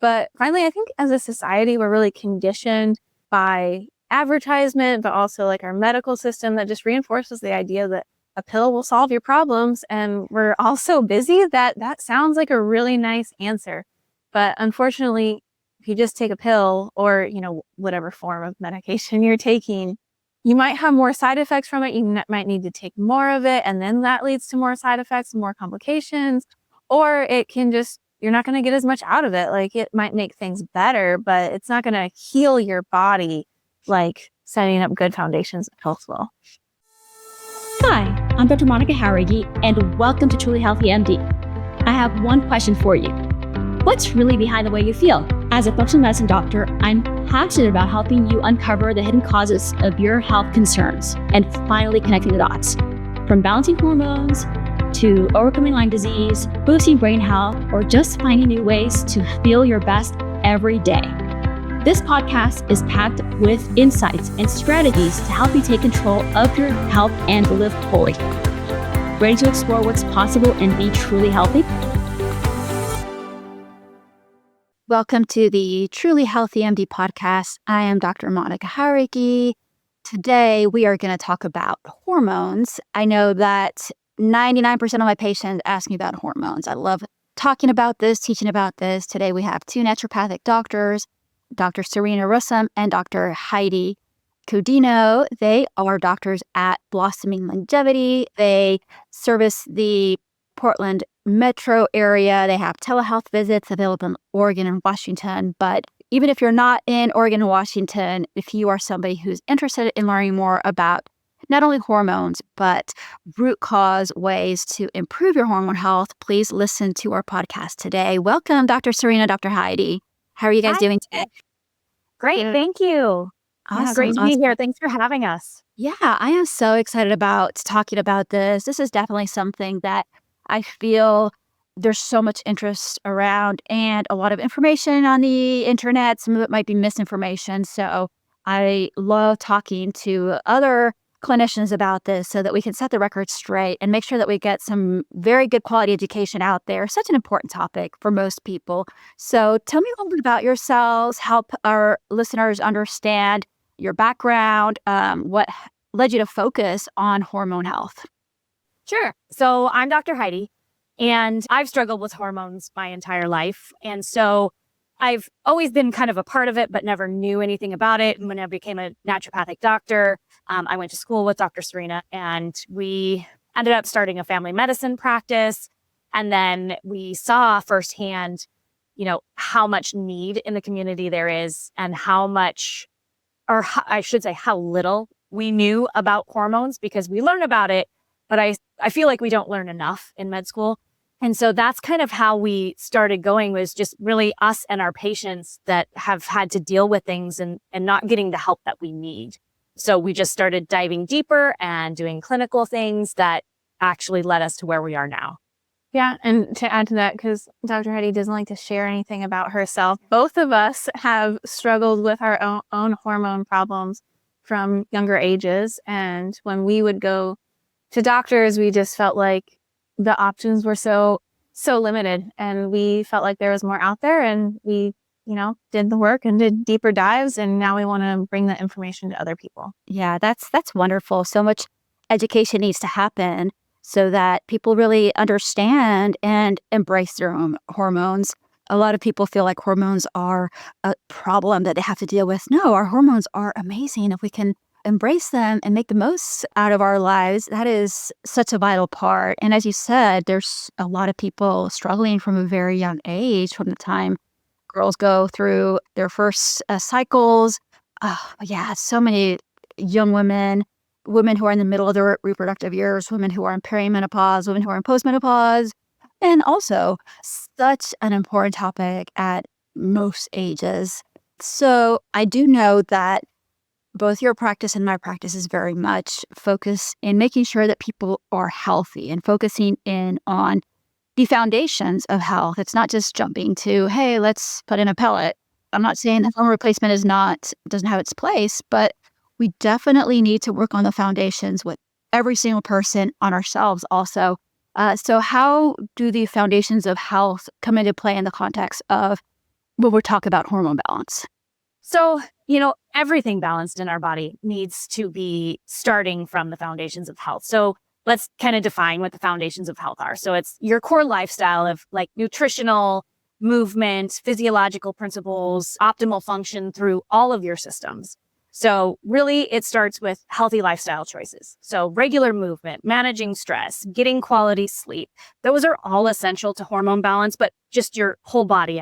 But finally, I think as a society, we're really conditioned by advertisement, but also like our medical system that just reinforces the idea that a pill will solve your problems. And we're all so busy that sounds like a really nice answer. But unfortunately, if you just take a pill or, whatever form of medication you're taking, you might have more side effects from it. You might need to take more of it. And then that leads to more side effects, more complications, or it can just, you're not going to get as much out of it. Like it might make things better, but it's not going to heal your body like setting up good foundations of health will. Hi, I'm Dr. Monica Harrigy, and welcome to Truly Healthy MD. I have one question for you. What's really behind the way you feel? As a functional medicine doctor, I'm passionate about helping you uncover the hidden causes of your health concerns and finally connecting the dots. From balancing hormones to overcoming Lyme disease, boosting brain health, or just finding new ways to feel your best every day. This podcast is packed with insights and strategies to help you take control of your health and live fully. Ready to explore what's possible and be truly healthy? Welcome to the Truly Healthy MD podcast. I am Dr. Monica Harrigy. Today, we are going to talk about hormones. I know that 99% of my patients ask me about hormones. I love talking about this, teaching about this. Today, we have two naturopathic doctors, Dr. Serena Roussem and Dr. Heidi Codino. They are doctors at Blossoming Longevity. They service the Portland metro area. They have telehealth visits available in Oregon and Washington. But even if you're not in Oregon and Washington, if you are somebody who's interested in learning more about not only hormones, but root cause ways to improve your hormone health, please listen to our podcast today. Welcome, Dr. Serena, Dr. Heidi. How are you guys doing today? Great. Thank you. Awesome. Great to be here. Thanks for having us. Yeah, I am so excited about talking about this. This is definitely something that I feel there's so much interest around and a lot of information on the internet. Some of it might be misinformation. So I love talking to other clinicians about this so that we can set the record straight and make sure that we get some very good quality education out there. Such an important topic for most people. So tell me a little bit about yourselves, help our listeners understand your background, what led you to focus on hormone health. Sure. So I'm Dr. Heidi, and I've struggled with hormones my entire life. And so I've always been kind of a part of it, but never knew anything about it. And when I became a naturopathic doctor, I went to school with Dr. Serena, and we ended up starting a family medicine practice. And then we saw firsthand, how much need in the community there is and how much, or I should say how little we knew about hormones, because we learn about it, but I feel like we don't learn enough in med school. And so that's kind of how we started going, was just really us and our patients that have had to deal with things and not getting the help that we need. So we just started diving deeper and doing clinical things that actually led us to where we are now. Yeah. And to add to that, because Dr. Heidi doesn't like to share anything about herself, both of us have struggled with our own hormone problems from younger ages. And when we would go to doctors, we just felt like the options were so limited, and we felt like there was more out there, and we, did the work and did deeper dives, and now we want to bring that information to other people. Yeah, that's wonderful. So much education needs to happen so that people really understand and embrace their own hormones. A lot of people feel like hormones are a problem that they have to deal with. No, our hormones are amazing. If we can embrace them and make the most out of our lives, that is such a vital part. And as you said, there's a lot of people struggling from a very young age, from the time girls go through their first cycles. So many young women who are in the middle of their reproductive years, women who are in perimenopause, women who are in postmenopause, and also such an important topic at most ages. So I do know that both your practice and my practice is very much focused in making sure that people are healthy and focusing in on the foundations of health. It's not just jumping to, hey, let's put in a pellet. I'm not saying that hormone replacement doesn't have its place, but we definitely need to work on the foundations with every single person, on ourselves also. So how do the foundations of health come into play in the context of when we're talking about hormone balance? So, everything balanced in our body needs to be starting from the foundations of health. So let's kind of define what the foundations of health are. So it's your core lifestyle of like nutritional, movement, physiological principles, optimal function through all of your systems. So really it starts with healthy lifestyle choices. So regular movement, managing stress, getting quality sleep. Those are all essential to hormone balance, but just your whole body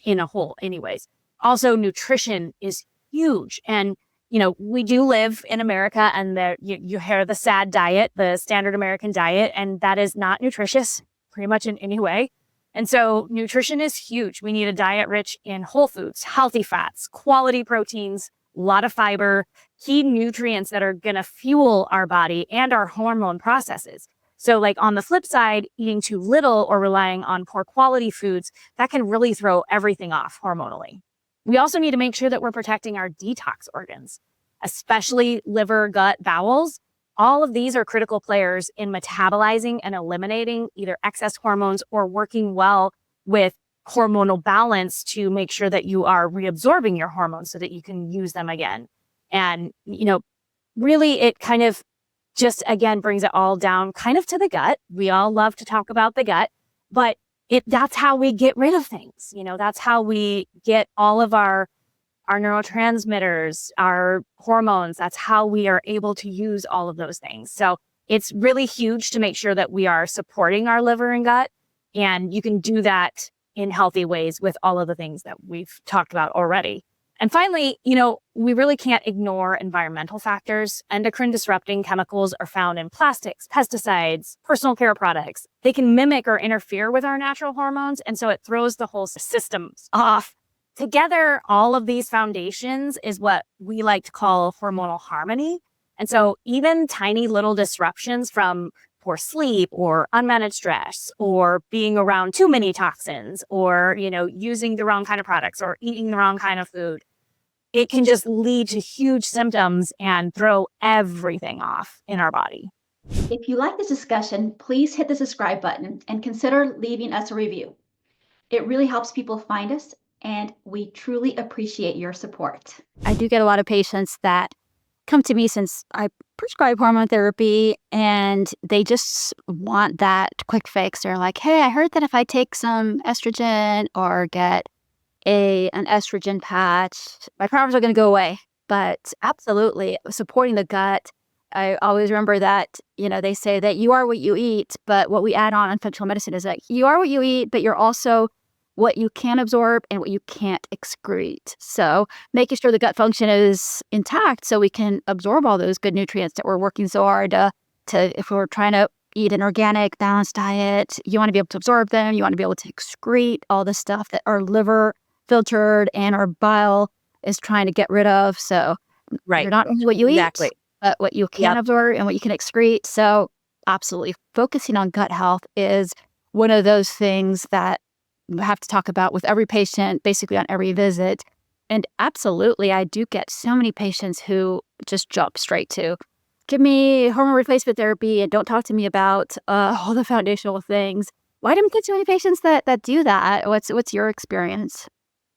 in a whole anyways. Also, nutrition is huge. And, we do live in America, and you hear the SAD diet, the standard American diet, and that is not nutritious pretty much in any way. And so nutrition is huge. We need a diet rich in whole foods, healthy fats, quality proteins, a lot of fiber, key nutrients that are going to fuel our body and our hormone processes. So like on the flip side, eating too little or relying on poor quality foods, that can really throw everything off hormonally. We also need to make sure that we're protecting our detox organs, especially liver, gut, bowels. All of these are critical players in metabolizing and eliminating either excess hormones or working well with hormonal balance to make sure that you are reabsorbing your hormones so that you can use them again. And, really it kind of just, again, brings it all down kind of to the gut. We all love to talk about the gut, but that's how we get rid of things. That's how we get all of our neurotransmitters, our hormones. That's how we are able to use all of those things. So it's really huge to make sure that we are supporting our liver and gut. And you can do that in healthy ways with all of the things that we've talked about already. And finally, we really can't ignore environmental factors. Endocrine disrupting chemicals are found in plastics, pesticides, personal care products. They can mimic or interfere with our natural hormones. And so it throws the whole system off. Together, all of these foundations is what we like to call hormonal harmony. And so even tiny little disruptions from poor sleep or unmanaged stress or being around too many toxins or, using the wrong kind of products or eating the wrong kind of food, it can just lead to huge symptoms and throw everything off in our body. If you like this discussion, please hit the subscribe button and consider leaving us a review. It really helps people find us, and we truly appreciate your support. I do get a lot of patients that come to me since I prescribe hormone therapy, and they just want that quick fix. They're like, hey, I heard that if I take some estrogen or get an estrogen patch, my problems are going to go away. But absolutely, supporting the gut. I always remember that, they say that you are what you eat, but what we add on functional medicine is that you are what you eat, but you're also what you can absorb and what you can't excrete. So making sure the gut function is intact so we can absorb all those good nutrients that we're working so hard to if we're trying to eat an organic, balanced diet, you want to be able to absorb them. You want to be able to excrete all the stuff that our liver filtered and our bile is trying to get rid of. So you're not only what you eat, but what you can absorb and what you can excrete. So absolutely focusing on gut health is one of those things that we have to talk about with every patient, basically on every visit. And absolutely, I do get so many patients who just jump straight to, give me hormone replacement therapy and don't talk to me about all the foundational things. Why do we get so many patients that do that? What's your experience?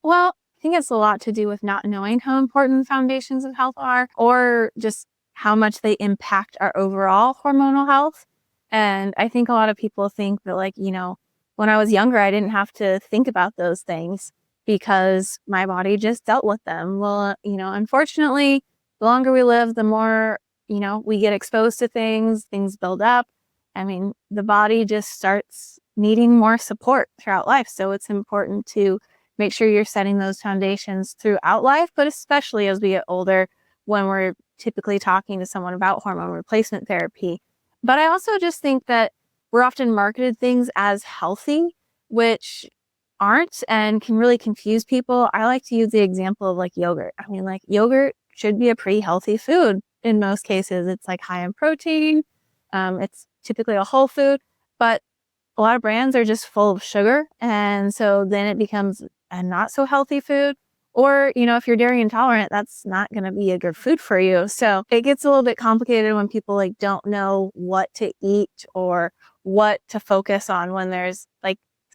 Well, I think it's a lot to do with not knowing how important foundations of health are, or just how much they impact our overall hormonal health. And I think a lot of people think that, when I was younger, I didn't have to think about those things because my body just dealt with them. Well, unfortunately, the longer we live, the more, we get exposed to things build up. I mean, the body just starts needing more support throughout life. So it's important to make sure you're setting those foundations throughout life, but especially as we get older when we're typically talking to someone about hormone replacement therapy. But I also just think that we're often marketed things as healthy, which aren't and can really confuse people. I like to use the example of yogurt. I mean, yogurt should be a pretty healthy food in most cases. It's high in protein. It's typically a whole food, but a lot of brands are just full of sugar. And so then it becomes a not so healthy food. Or, if you're dairy intolerant, that's not going to be a good food for you. So it gets a little bit complicated when people don't know what to eat or what to focus on when there's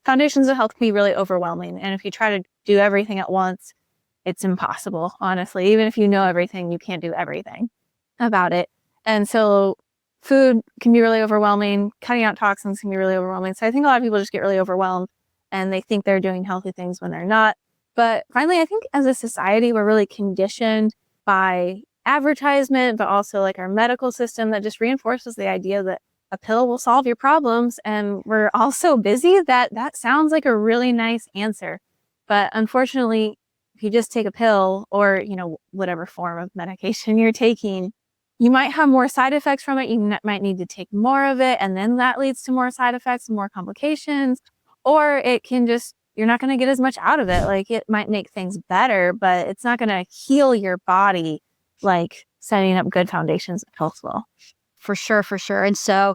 foundations of health can be really overwhelming. And if you try to do everything at once. It's impossible, honestly. Even if you know everything, you can't do everything about it. And so food can be really overwhelming. Cutting out toxins can be really overwhelming. So I think a lot of people just get really overwhelmed and they think they're doing healthy things when they're not. But finally, I think as a society, we're really conditioned by advertisement, but also like our medical system that just reinforces the idea that a pill will solve your problems. And we're all so busy that that sounds like a really nice answer. But unfortunately, if you just take a pill or, whatever form of medication you're taking, you might have more side effects from it. You might need to take more of it. And then that leads to more side effects and more complications. Or it can just, you're not going to get as much out of it. Like it might make things better, but it's not going to heal your body like setting up good foundations of health will. For sure, for sure. And so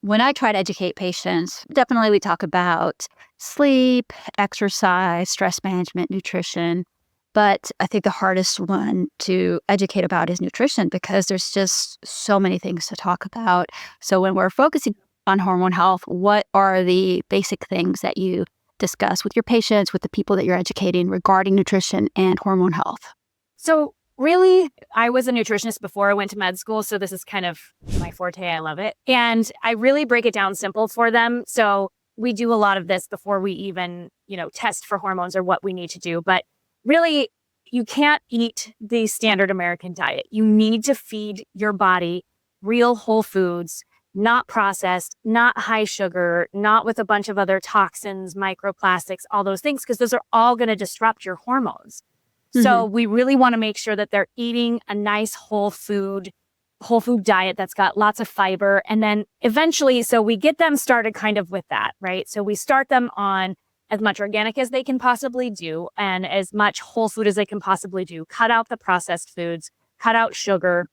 when I try to educate patients, definitely we talk about sleep, exercise, stress management, nutrition. But I think the hardest one to educate about is nutrition because there's just so many things to talk about. So when we're focusing on hormone health, what are the basic things that you discuss with your patients, with the people that you're educating regarding nutrition and hormone health? So really, I was a nutritionist before I went to med school. So this is kind of my forte. I love it. And I really break it down simple for them. So we do a lot of this before we even, test for hormones or what we need to do. But really, you can't eat the standard American diet. You need to feed your body real whole foods, not processed, not high sugar, not with a bunch of other toxins, microplastics, all those things, because those are all going to disrupt your hormones. Mm-hmm. So we really want to make sure that they're eating a nice whole food diet that's got lots of fiber. And then eventually, so we get them started kind of with that, right? So we start them on as much organic as they can possibly do and as much whole food as they can possibly do. Cut out the processed foods, cut out sugar.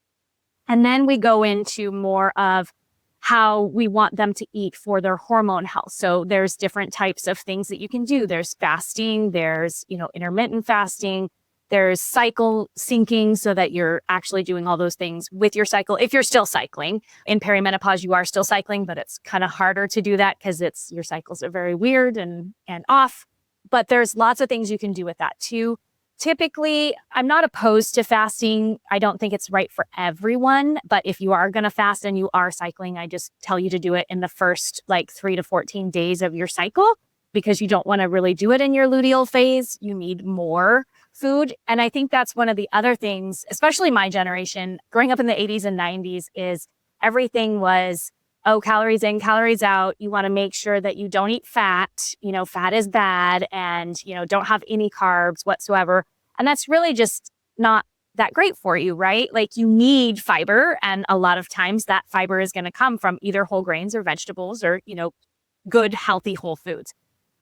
And then we go into more of how we want them to eat for their hormone health. So there's different types of things that you can do. There's fasting, there's, intermittent fasting, there's cycle syncing so that you're actually doing all those things with your cycle. If you're still cycling in perimenopause, you are still cycling, but it's kind of harder to do that because your cycles are very weird and off. But there's lots of things you can do with that too. Typically, I'm not opposed to fasting. I don't think it's right for everyone, but if you are going to fast and you are cycling, I just tell you to do it in the first 3 to 14 days of your cycle because you don't want to really do it in your luteal phase. You need more food. And I think that's one of the other things, especially my generation, growing up in the 80s and 90s, is everything was, calories in, calories out. You want to make sure that you don't eat fat. Fat is bad and, don't have any carbs whatsoever. And that's really just not that great for you, right? Like you need fiber. And a lot of times that fiber is going to come from either whole grains or vegetables or, good, healthy whole foods.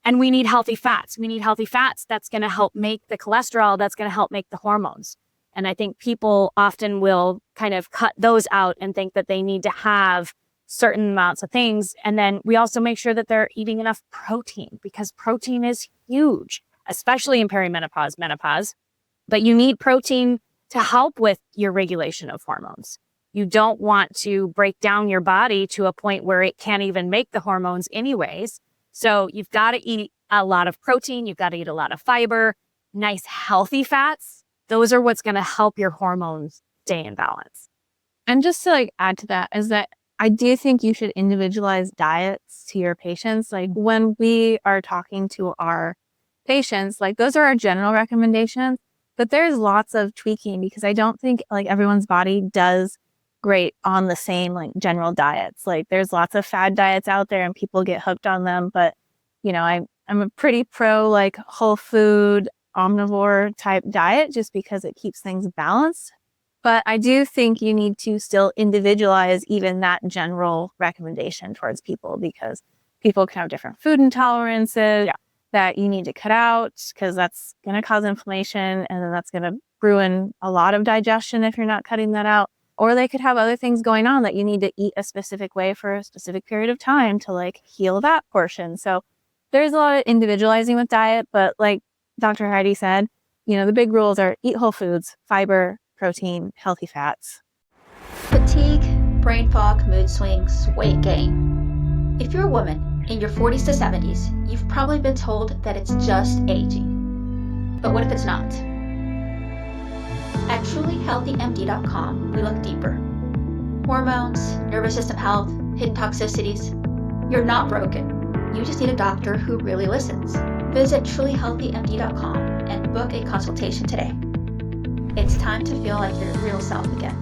And we need healthy fats. We need healthy fats that's going to help make the cholesterol, that's going to help make the hormones. And I think people often will kind of cut those out and think that they need to have certain amounts of things. And then we also make sure that they're eating enough protein because protein is huge, especially in perimenopause, menopause. But you need protein to help with your regulation of hormones. You don't want to break down your body to a point where it can't even make the hormones anyways. So you've got to eat a lot of protein. You've got to eat a lot of fiber, nice healthy fats. Those are what's going to help your hormones stay in balance. And just to add to that is that I do think you should individualize diets to your patients. When we are talking to our patients, those are our general recommendations, but there's lots of tweaking because I don't think everyone's body does great on the same general diets. There's lots of fad diets out there and people get hooked on them, but I'm a pretty pro whole food omnivore type diet just because it keeps things balanced. But I do think you need to still individualize even that general recommendation towards people because people can have different food intolerances that you need to cut out because that's going to cause inflammation and then that's going to ruin a lot of digestion if you're not cutting that out. Or they could have other things going on that you need to eat a specific way for a specific period of time to heal that portion. So there's a lot of individualizing with diet, but like Dr. Heidi said, the big rules are eat whole foods, fiber, protein, healthy fats. Fatigue, brain fog, mood swings, weight gain. If you're a woman in your 40s to 70s, you've probably been told that it's just aging. But what if it's not? At trulyhealthymd.com, we look deeper. Hormones, nervous system health, hidden toxicities. You're not broken. You just need a doctor who really listens. Visit trulyhealthymd.com and book a consultation today. It's time to feel like your real self again.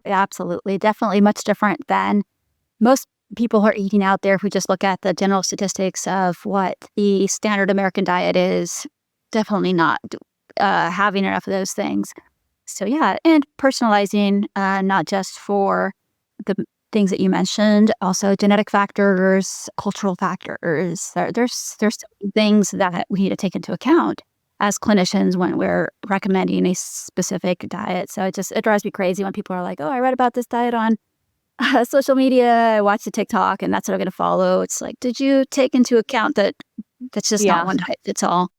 Absolutely. Definitely much different than most people who are eating out there who just look at the general statistics of what the standard American diet is. Definitely not having enough of those things. So yeah, and personalizing, not just for the things that you mentioned, also genetic factors, cultural factors. There's things that we need to take into account as clinicians when we're recommending a specific diet. So it drives me crazy when people are like, oh, I read about this diet on social media, I watched the TikTok, and that's what I'm going to follow. It's like, did you take into account that that's just not one diet fits all?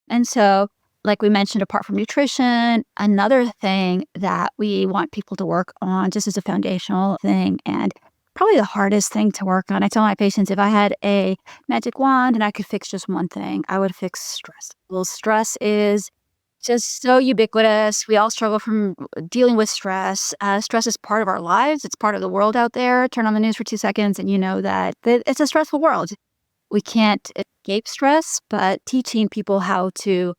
And so, like we mentioned, apart from nutrition, another thing that we want people to work on just as a foundational thing, and probably the hardest thing to work on. I tell my patients, if I had a magic wand and I could fix just one thing, I would fix stress. Well, stress is just so ubiquitous. We all struggle from dealing with stress. Stress is part of our lives. It's part of the world out there. Turn on the news for 2 seconds and you know that it's a stressful world. We can't escape stress, but teaching people how to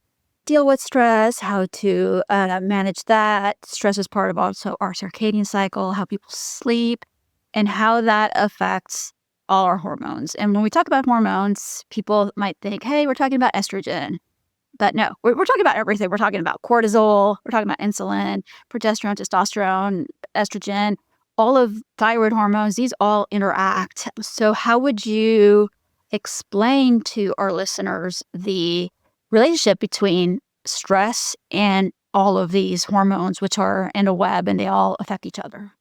deal with stress, how to manage that. Stress is part of also our circadian cycle, how people sleep, and how that affects all our hormones. And when we talk about hormones, people might think, hey, we're talking about estrogen. But no, we're talking about everything. We're talking about cortisol, we're talking about insulin, progesterone, testosterone, estrogen, all of thyroid hormones. These all interact. So how would you explain to our listeners the relationship between stress and all of these hormones, which are in a web and they all affect each other?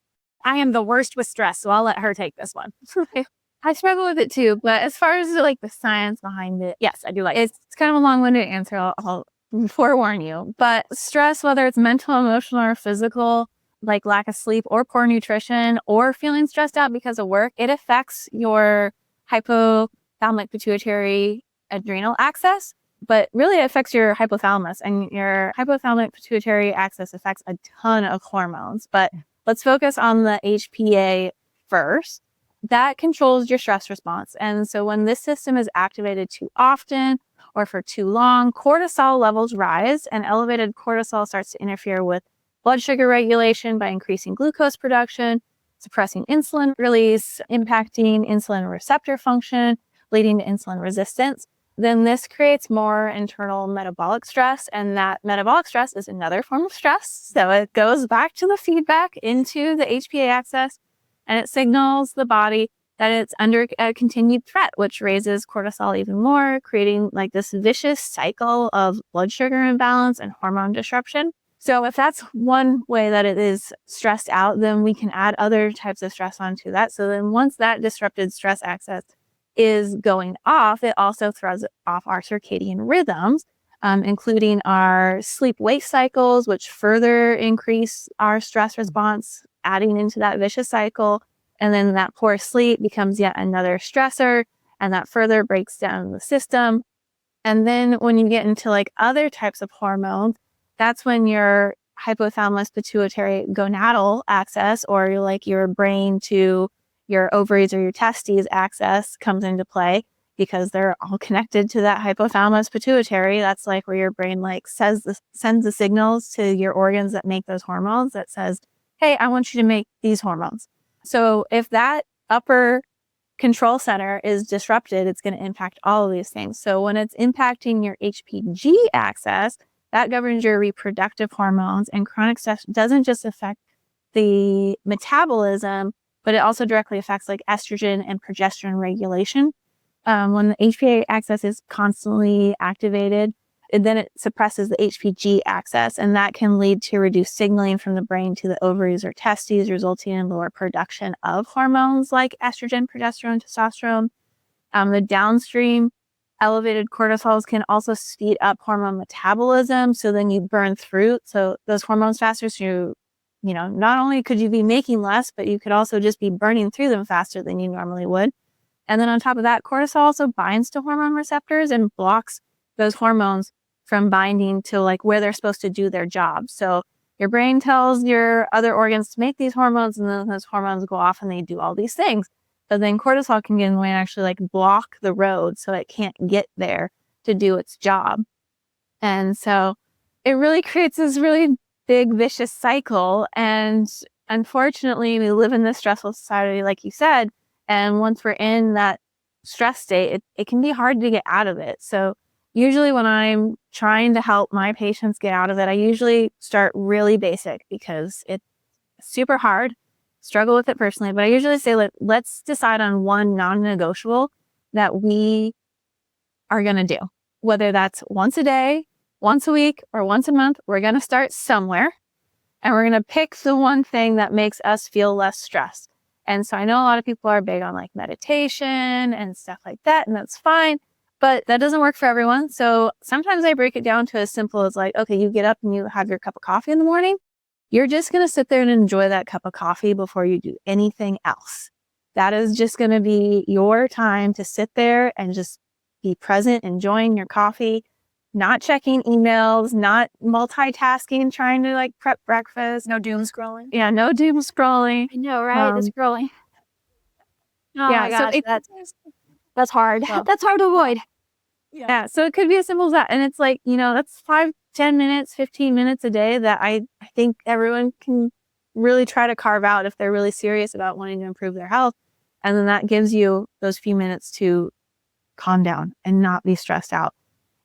I am the worst with stress, so I'll let her take this one. I struggle with it too, but as far as like the science behind it, Yes, I do like it's kind of a long-winded answer. I'll forewarn you. But stress, whether it's mental, emotional, or physical, like lack of sleep or poor nutrition or feeling stressed out because of work, it affects your hypothalamic pituitary adrenal axis, but really it affects your hypothalamus, and your hypothalamic pituitary axis affects a ton of hormones. But let's focus on the HPA first. That controls your stress response. And so when this system is activated too often or for too long, cortisol levels rise, and elevated cortisol starts to interfere with blood sugar regulation by increasing glucose production, suppressing insulin release, impacting insulin receptor function, leading to insulin resistance. Then this creates more internal metabolic stress, and that metabolic stress is another form of stress. So it goes back to the feedback into the HPA axis, and it signals the body that it's under a continued threat, which raises cortisol even more, creating like this vicious cycle of blood sugar imbalance and hormone disruption. So if that's one way that it is stressed out, then we can add other types of stress onto that. So then once that disrupted stress axis is going off, it also throws off our circadian rhythms, including our sleep-wake cycles, which further increase our stress response, adding into that vicious cycle. And then that poor sleep becomes yet another stressor, and that further breaks down the system. And then when you get into like other types of hormones, that's when your hypothalamus pituitary gonadal axis, or like your brain to your ovaries or your testes axis, comes into play, because they're all connected to that hypothalamus pituitary. That's like where your brain like sends the signals to your organs that make those hormones that says, hey, I want you to make these hormones. So if that upper control center is disrupted, it's going to impact all of these things. So when it's impacting your HPG axis, that governs your reproductive hormones, and chronic stress doesn't just affect the metabolism, but it also directly affects like estrogen and progesterone regulation. When the HPA axis is constantly activated, then it suppresses the HPG axis, and that can lead to reduced signaling from the brain to the ovaries or testes, resulting in lower production of hormones like estrogen, progesterone, testosterone. The downstream elevated cortisols can also speed up hormone metabolism, so then you burn through those hormones faster, so you not only could you be making less, but you could also just be burning through them faster than you normally would. And then on top of that, cortisol also binds to hormone receptors and blocks those hormones from binding to like where they're supposed to do their job. So your brain tells your other organs to make these hormones, and then those hormones go off and they do all these things. But then cortisol can get in the way and actually like block the road so it can't get there to do its job. And so it really creates this really big vicious cycle. And unfortunately, we live in this stressful society, like you said. And once we're in that stress state, it can be hard to get out of it. So usually when I'm trying to help my patients get out of it, I usually start really basic because it's super hard, struggle with it personally. But I usually say, let's decide on one non-negotiable that we are going to do. Whether that's once a day, once a week, or once a month, we're going to start somewhere. And we're going to pick the one thing that makes us feel less stressed. And so I know a lot of people are big on like meditation and stuff like that, and that's fine. But that doesn't work for everyone. So sometimes I break it down to as simple as like, okay, you get up and you have your cup of coffee in the morning. You're just going to sit there and enjoy that cup of coffee before you do anything else. That is just going to be your time to sit there and just be present, enjoying your coffee, not checking emails, not multitasking, trying to like prep breakfast. No doom scrolling. Yeah, no doom scrolling. I know, right? The scrolling. Oh yeah, my gosh, so that's hard. Well, that's hard to avoid. Yeah, so it could be as simple as that. And it's like, that's 5, 10 minutes, 15 minutes a day that I think everyone can really try to carve out if they're really serious about wanting to improve their health. And then that gives you those few minutes to calm down and not be stressed out.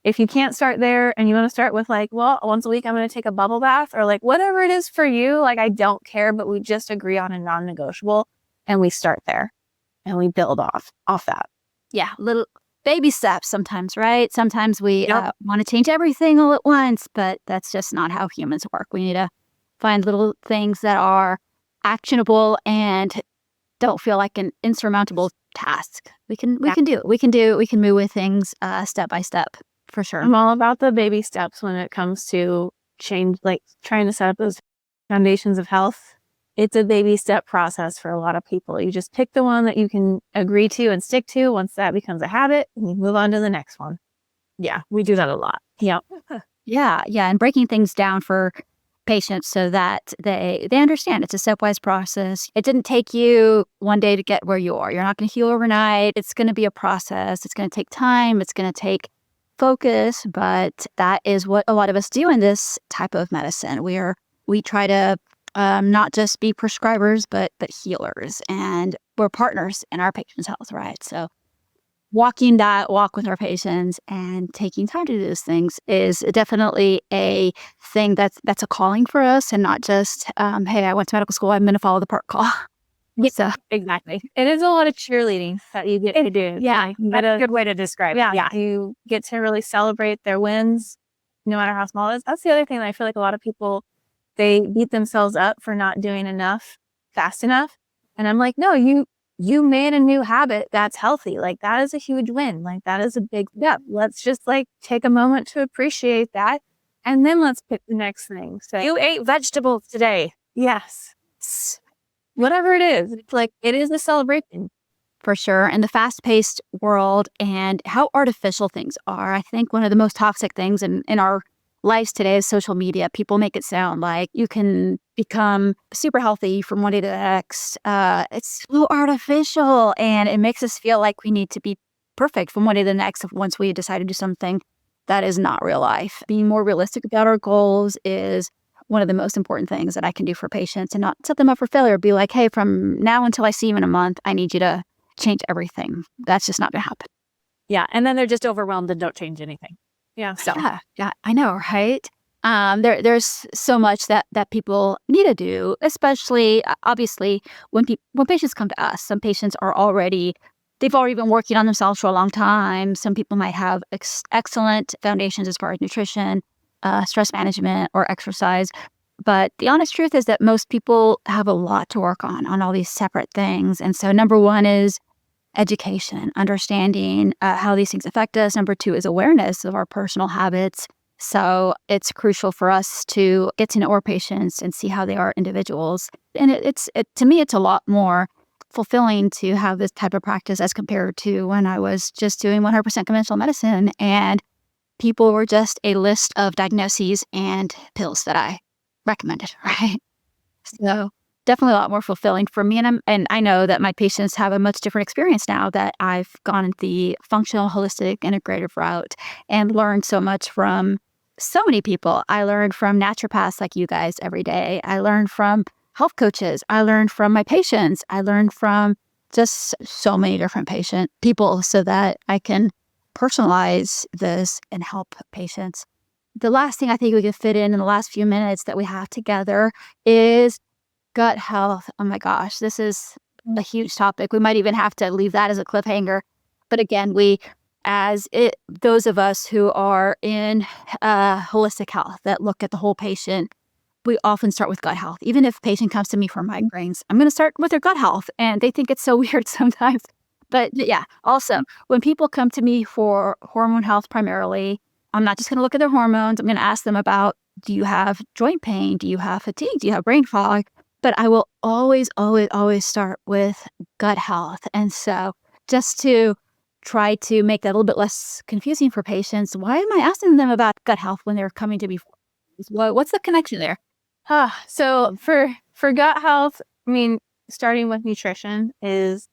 If you can't start there and you want to start with like, well, once a week I'm going to take a bubble bath, or like whatever it is for you, like I don't care, but we just agree on a non-negotiable and we start there and we build off that. Yeah, little baby steps sometimes, right? Sometimes we want to change everything all at once, but that's just not how humans work. We need to find little things that are actionable and don't feel like an insurmountable task. We can do it. We can move with things step by step. For sure. I'm all about the baby steps when it comes to change, like trying to set up those foundations of health. It's a baby step process for a lot of people. You just pick the one that you can agree to and stick to. Once that becomes a habit, you move on to the next one. Yeah, we do that a lot. Yeah. Yeah. And breaking things down for patients so that they understand it's a stepwise process. It didn't take you one day to get where you are. You're not going to heal overnight. It's going to be a process. It's going to take time. It's going to take focus, but that is what a lot of us do in this type of medicine. We try to not just be prescribers, but healers, and we're partners in our patients' health, right? So walking that walk with our patients and taking time to do those things is definitely a thing that's a calling for us, and not just, hey, I went to medical school, I'm going to follow the protocol. Yeah, so, exactly. It is a lot of cheerleading that you get to do. Yeah, that's a good way to describe it. Yeah, you get to really celebrate their wins, no matter how small it is. That's the other thing that I feel like a lot of people, they beat themselves up for not doing enough fast enough. And I'm like, no, you made a new habit that's healthy. Like that is a huge win. Like that is a big step. Let's just like take a moment to appreciate that. And then let's pick the next thing. So you ate vegetables today. Yes. Whatever it is, it's like it is a celebration. For sure. In the fast-paced world and how artificial things are, I think one of the most toxic things in our lives today is social media. People make it sound like you can become super healthy from one day to the next. It's so artificial, and it makes us feel like we need to be perfect from one day to the next once we decide to do something that is not real life. Being more realistic about our goals is one of the most important things that I can do for patients, and not set them up for failure. Be like, hey, from now until I see you in a month, I need you to change everything. That's just not going to happen. Yeah. And then they're just overwhelmed and don't change anything. Yeah. So yeah, I know, right? There's so much that people need to do, especially obviously when patients come to us. Some patients they've already been working on themselves for a long time. Some people might have excellent foundations as far as nutrition, stress management, or exercise. But the honest truth is that most people have a lot to work on all these separate things. And so number one is education, understanding how these things affect us. Number two is awareness of our personal habits. So it's crucial for us to get to know our patients and see how they are individuals. And to me, it's a lot more fulfilling to have this type of practice as compared to when I was just doing 100% conventional medicine and people were just a list of diagnoses and pills that I recommended, right? So definitely a lot more fulfilling for me. And I know that my patients have a much different experience now that I've gone the functional, holistic, integrative route and learned so much from so many people. I learned from naturopaths like you guys every day. I learned from health coaches. I learned from my patients. I learned from just so many different people so that I can personalize this and help patients. The last thing I think we can fit in the last few minutes that we have together is gut health. Oh my gosh, this is a huge topic. We might even have to leave that as a cliffhanger. But again, those of us who are in holistic health that look at the whole patient, we often start with gut health. Even if a patient comes to me for migraines, I'm going to start with their gut health. And they think it's so weird sometimes. But yeah, also, when people come to me for hormone health primarily, I'm not just going to look at their hormones. I'm going to ask them about, do you have joint pain? Do you have fatigue? Do you have brain fog? But I will always, always, always start with gut health. And so just to try to make that a little bit less confusing for patients, why am I asking them about gut health when they're coming to me? What's the connection there? So for gut health, I mean, starting with nutrition is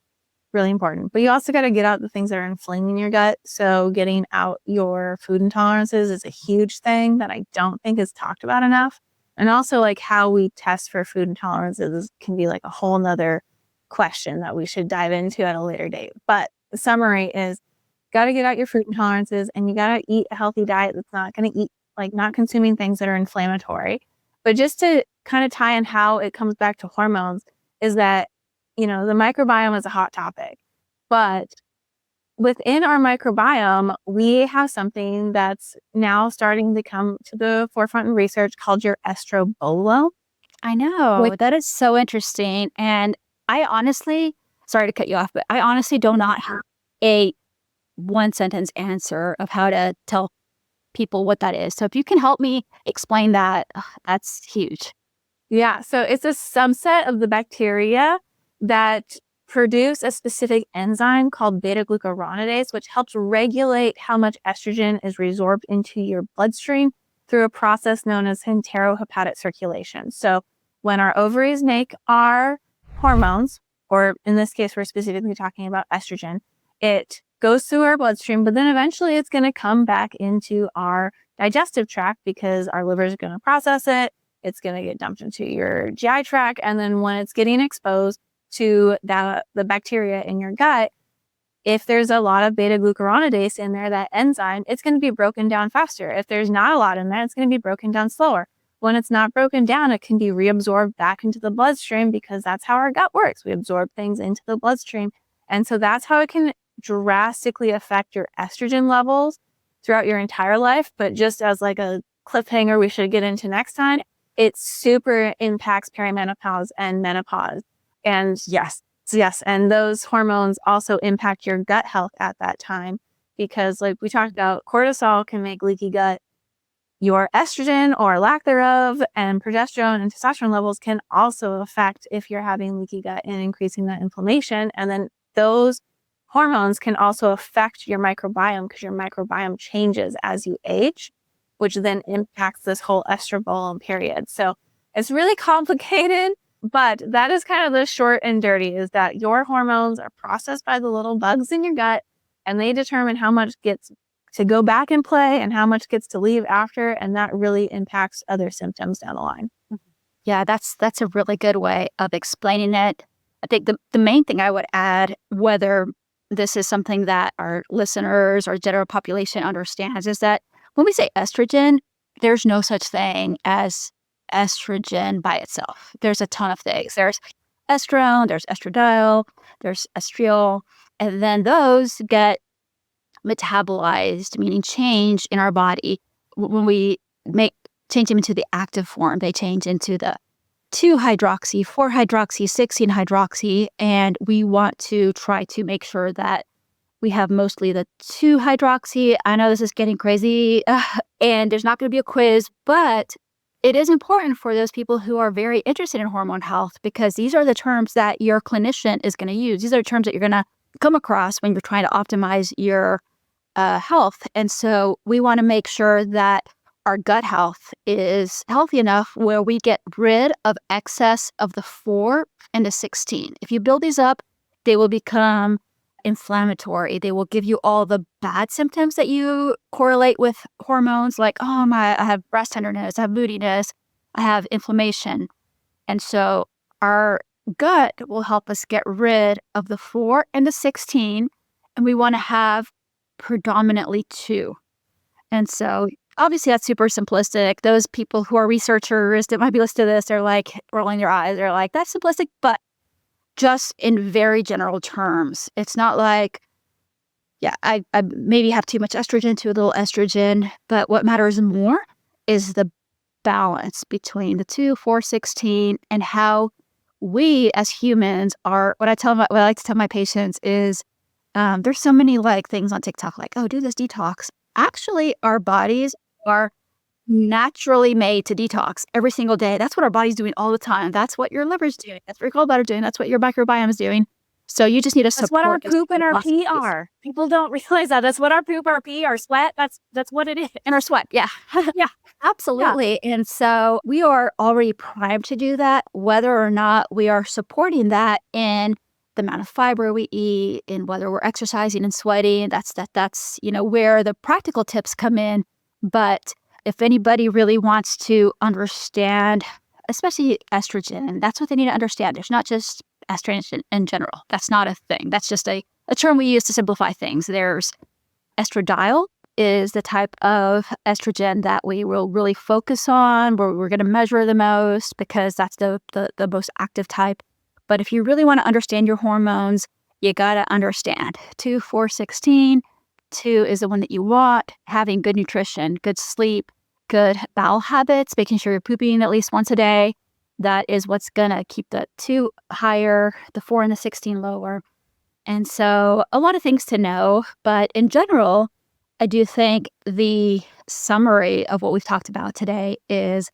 really important, but you also got to get out the things that are inflaming your gut. So getting out your food intolerances is a huge thing that I don't think is talked about enough. And also like how we test for food intolerances can be like a whole nother question that we should dive into at a later date. But the summary is got to get out your food intolerances and you got to eat a healthy diet that's not going to eat, like not consuming things that are inflammatory. But just to kind of tie in how it comes back to hormones is that, the microbiome is a hot topic, but within our microbiome, we have something that's now starting to come to the forefront in research called your estrobolome. I know. That is so interesting. And I honestly, sorry to cut you off, but I honestly do not have a one sentence answer of how to tell people what that is. So if you can help me explain that, that's huge. Yeah. So it's a subset of the bacteria that produce a specific enzyme called beta-glucuronidase, which helps regulate how much estrogen is resorbed into your bloodstream through a process known as enterohepatic circulation. So when our ovaries make our hormones, or in this case, we're specifically talking about estrogen, it goes through our bloodstream, but then eventually it's going to come back into our digestive tract because our liver is going to process it. It's going to get dumped into your GI tract. And then when it's getting exposed to the bacteria in your gut, if there's a lot of beta-glucuronidase in there, that enzyme, it's going to be broken down faster. If there's not a lot in there, it's going to be broken down slower. When it's not broken down, it can be reabsorbed back into the bloodstream because that's how our gut works. We absorb things into the bloodstream. And so that's how it can drastically affect your estrogen levels throughout your entire life. But just as like a cliffhanger we should get into next time, it super impacts perimenopause and menopause. And yes. And those hormones also impact your gut health at that time because like we talked about, cortisol can make leaky gut. Your estrogen or lack thereof and progesterone and testosterone levels can also affect if you're having leaky gut and increasing that inflammation. And then those hormones can also affect your microbiome because your microbiome changes as you age, which then impacts this whole estrobolome period. So it's really complicated. But that is kind of the short and dirty is that your hormones are processed by the little bugs in your gut and they determine how much gets to go back and play and how much gets to leave after. And that really impacts other symptoms down the line. Yeah, that's a really good way of explaining it. I think the main thing I would add, whether this is something that our listeners or general population understands, is that when we say estrogen, there's no such thing as estrogen by itself. There's a ton of things. There's estrone, there's estradiol, there's estriol, and then those get metabolized, meaning change in our body. When we change them into the active form, they change into the 2-hydroxy, 4-hydroxy, 16-hydroxy, and we want to try to make sure that we have mostly the 2-hydroxy. I know this is getting crazy, and there's not going to be a quiz, but it is important for those people who are very interested in hormone health, because these are the terms that your clinician is going to use. These are the terms that you're going to come across when you're trying to optimize your health. And so we want to make sure that our gut health is healthy enough where we get rid of excess of the 4 and the 16. If you build these up, they will become inflammatory. They will give you all the bad symptoms that you correlate with hormones, like, oh my, I have breast tenderness, I have moodiness, I have inflammation. And so our gut will help us get rid of the 4 and the 16, and we want to have predominantly 2. And so obviously that's super simplistic. Those people who are researchers that might be listening to this, they're like rolling their eyes. They're like, that's simplistic, but just in very general terms. It's not like, yeah, I maybe have too much estrogen, too little estrogen, but what matters more is the balance between the 2, 4, 16, and how we as humans are. What I like to tell my patients is, there's so many like things on TikTok, like, oh, do this detox. Actually, our bodies are naturally made to detox every single day. That's what our body's doing all the time. That's what your liver's doing. That's what your gallbladder's doing. That's what your microbiome is doing. So you just need to support. That's what our poop and our pee are. People don't realize that. That's what our poop, our pee, our sweat, that's what it is. And our sweat, yeah. Yeah. Absolutely. Yeah. And so we are already primed to do that, whether or not we are supporting that in the amount of fiber we eat, in whether we're exercising and sweating. That's where the practical tips come in. But if anybody really wants to understand, especially estrogen, that's what they need to understand. There's not just estrogen in general. That's not a thing. That's just a term we use to simplify things. There's estradiol is the type of estrogen that we will really focus on, where we're going to measure the most, because that's the most active type. But if you really want to understand your hormones, you got to understand 2, 4, 16. 2 is the one that you want. Having good nutrition, good sleep, good bowel habits, making sure you're pooping at least once a day. That is what's going to keep the 2 higher, the 4 and the 16 lower. And so a lot of things to know. But in general, I do think the summary of what we've talked about today is,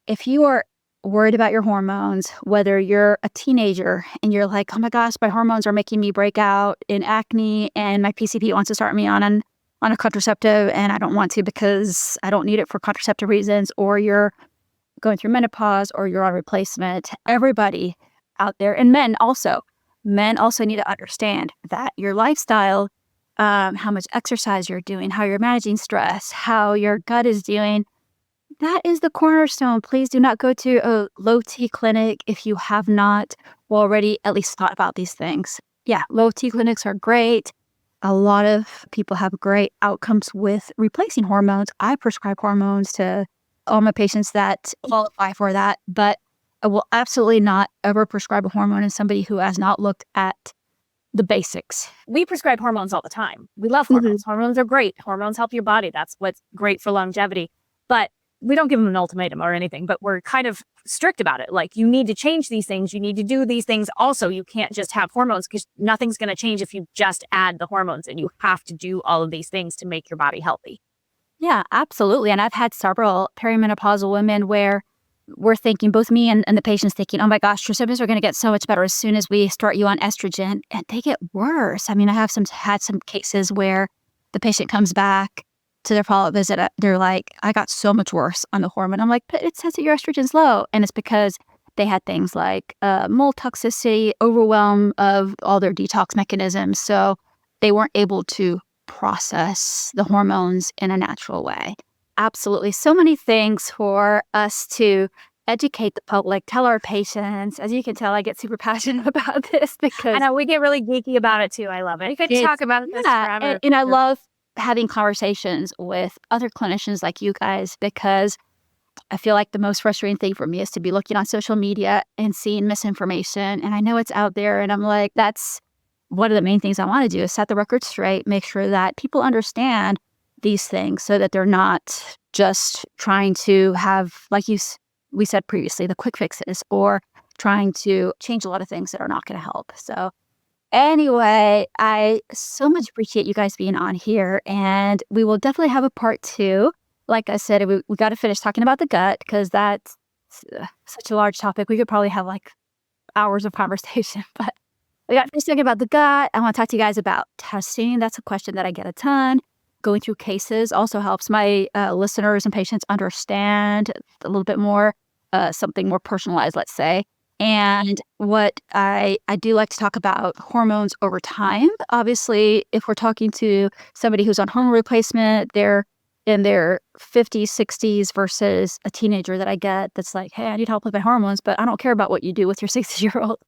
if you are worried about your hormones, whether you're a teenager and you're like, oh my gosh, my hormones are making me break out in acne, and my PCP wants to start me on a contraceptive, and I don't want to because I don't need it for contraceptive reasons, or you're going through menopause, or you're on replacement. Everybody out there, and men also need to understand that your lifestyle, how much exercise you're doing, how you're managing stress, how your gut is doing, that is the cornerstone. Please do not go to a low T clinic if you have not already at least thought about these things. Yeah, low T clinics are great. A lot of people have great outcomes with replacing hormones. I prescribe hormones to all my patients that qualify for that, but I will absolutely not ever prescribe a hormone in somebody who has not looked at the basics. We prescribe hormones all the time. We love hormones. Mm-hmm. Hormones are great. Hormones help your body. That's what's great for longevity. But we don't give them an ultimatum or anything, but we're kind of strict about it. Like, you need to change these things. You need to do these things. Also, you can't just have hormones, because nothing's going to change if you just add the hormones, and you have to do all of these things to make your body healthy. Yeah, absolutely. And I've had several perimenopausal women where we're thinking, both me and the patients thinking, oh my gosh, your symptoms are going to get so much better as soon as we start you on estrogen. And they get worse. I mean, I have had some cases where the patient comes back to their follow-up visit. They're like, I got so much worse on the hormone. I'm like, but it says that your estrogen's low. And it's because they had things like mold toxicity, overwhelm of all their detox mechanisms. So they weren't able to process the hormones in a natural way. Absolutely. So many things for us to educate the public, tell our patients. As you can tell, I get super passionate about this, because I know we get really geeky about it too. I love it. We could talk about this forever. And I love having conversations with other clinicians like you guys, because I feel like the most frustrating thing for me is to be looking on social media and seeing misinformation. And I know it's out there, and I'm like, that's one of the main things I want to do, is set the record straight, make sure that people understand these things, so that they're not just trying to have, like we said previously, the quick fixes, or trying to change a lot of things that are not going to help. So Anyway, I so much appreciate you guys being on here, and we will definitely have a part 2. Like I said, we got to finish talking about the gut because that's such a large topic. We could probably have like hours of conversation, but we got to finish talking about the gut. I want to talk to you guys about testing. That's a question that I get a ton. Going through cases also helps my listeners and patients understand a little bit more, something more personalized, let's say. And what I do like to talk about hormones over time. Obviously, if we're talking to somebody who's on hormone replacement, they're in their 50s, 60s versus a teenager that I get that's like, hey, I need help with my hormones, but I don't care about what you do with your 60-year-old.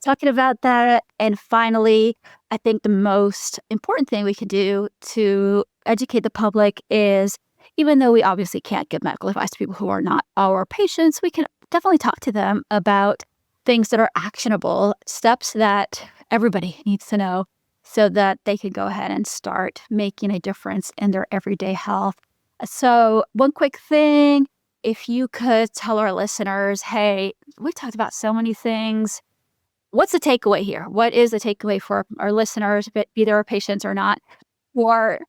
Talking about that. And finally, I think the most important thing we can do to educate the public is, even though we obviously can't give medical advice to people who are not our patients, we can definitely talk to them about things that are actionable, steps that everybody needs to know so that they can go ahead and start making a difference in their everyday health. So one quick thing, if you could tell our listeners, hey, we talked about so many things. What's the takeaway here? What is the takeaway for our listeners, be they our patients or not? Or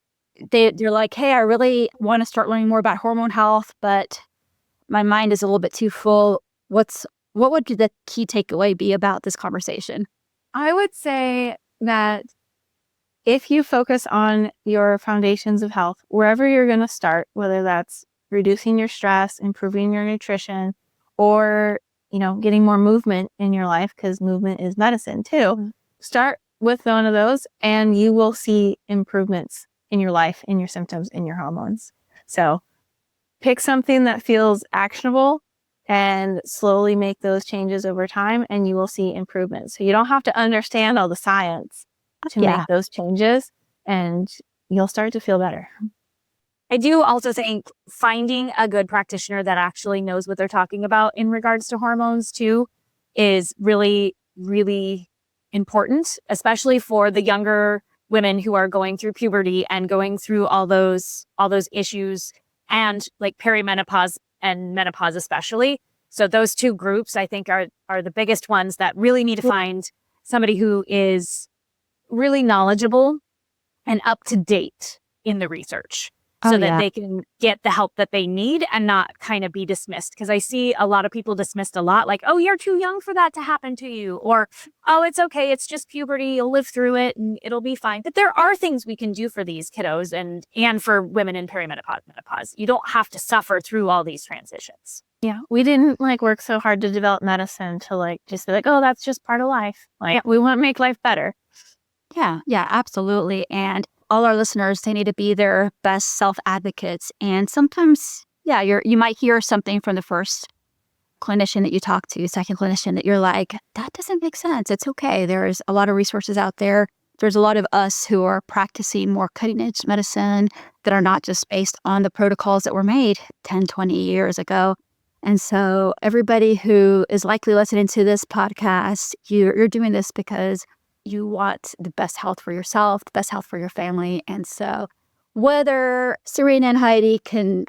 they're like, hey, I really want to start learning more about hormone health, but my mind is a little bit too full. What would the key takeaway be about this conversation? I would say that if you focus on your foundations of health, wherever you're going to start, whether that's reducing your stress, improving your nutrition, or getting more movement in your life, because movement is medicine too. Start with one of those and you will see improvements in your life, in your symptoms, in your hormones. So pick something that feels actionable and slowly make those changes over time and you will see improvements. So you don't have to understand all the science to make those changes and you'll start to feel better. I do also think finding a good practitioner that actually knows what they're talking about in regards to hormones too is really, really important, especially for the younger women who are going through puberty and going through all those issues and like perimenopause and menopause especially. So those two groups I think are the biggest ones that really need to find somebody who is really knowledgeable and up to date in the research. So that they can get the help that they need and not kind of be dismissed. Because I see a lot of people dismissed a lot, like, oh, you're too young for that to happen to you. Or, oh, it's okay. It's just puberty. You'll live through it and it'll be fine. But there are things we can do for these kiddos and for women in perimenopause, menopause. You don't have to suffer through all these transitions. Yeah. We didn't work so hard to develop medicine to just be like, oh, that's just part of life. We want to make life better. Yeah, absolutely. And all our listeners, they need to be their best self-advocates. And sometimes, you might hear something from the first clinician that you talk to, second clinician, that you're like, that doesn't make sense. It's okay. There's a lot of resources out there. There's a lot of us who are practicing more cutting-edge medicine that are not just based on the protocols that were made 10, 20 years ago. And so everybody who is likely listening to this podcast, you're doing this because you want the best health for yourself, the best health for your family. And so whether Serena and Heidi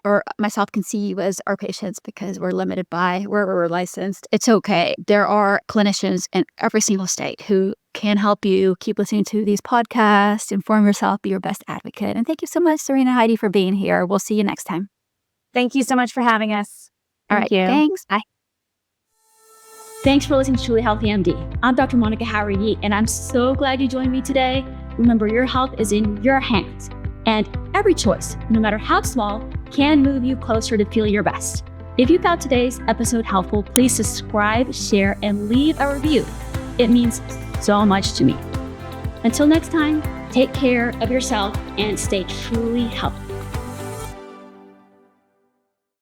or myself can see you as our patients because we're limited by where we're licensed, it's okay. There are clinicians in every single state who can help you keep listening to these podcasts, inform yourself, be your best advocate. And thank you so much, Serena and Heidi, for being here. We'll see you next time. Thank you so much for having us. All right. Thanks. Bye. Thanks for listening to Truly Healthy MD. I'm Dr. Monica Howard-Yee, and I'm so glad you joined me today. Remember, your health is in your hands, and every choice, no matter how small, can move you closer to feel your best. If you found today's episode helpful, please subscribe, share, and leave a review. It means so much to me. Until next time, take care of yourself and stay truly healthy.